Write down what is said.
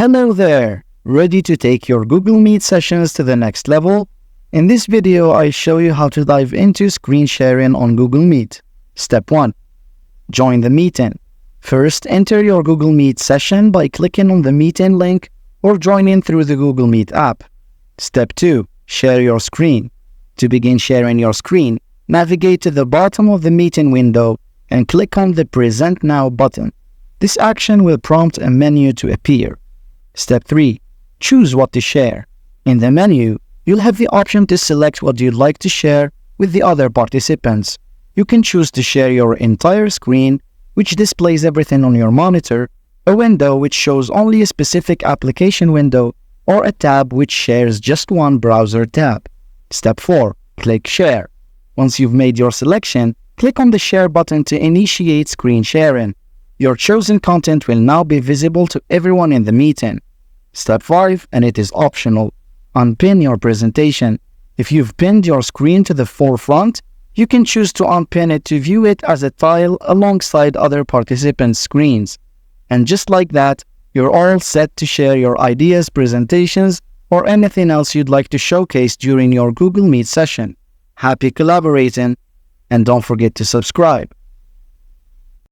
Hello there! Ready to take your Google Meet sessions to the next level? In this video, I show you how to dive into screen sharing on Google Meet. Step 1. Join the meeting. First, enter your Google Meet session by clicking on the meeting link or join in through the Google Meet app. Step 2. Share your screen. To begin sharing your screen, navigate to the bottom of the meeting window and click on the Present Now button. This action will prompt a menu to appear. Step 3. Choose what to share. In the menu, you'll have the option to select what you'd like to share with the other participants. You can choose to share your entire screen, which displays everything on your monitor, a window which shows only a specific application window, or a tab which shares just one browser tab. Step 4. Click Share. Once you've made your selection, click on the Share button to initiate screen sharing. Your chosen content will now be visible to everyone in the meeting. Step 5, and it is optional. Unpin your presentation. If you've pinned your screen to the forefront, you can choose to unpin it to view it as a tile alongside other participants' screens. And just like that, you're all set to share your ideas, presentations, or anything else you'd like to showcase during your Google Meet session. Happy collaborating, and don't forget to subscribe.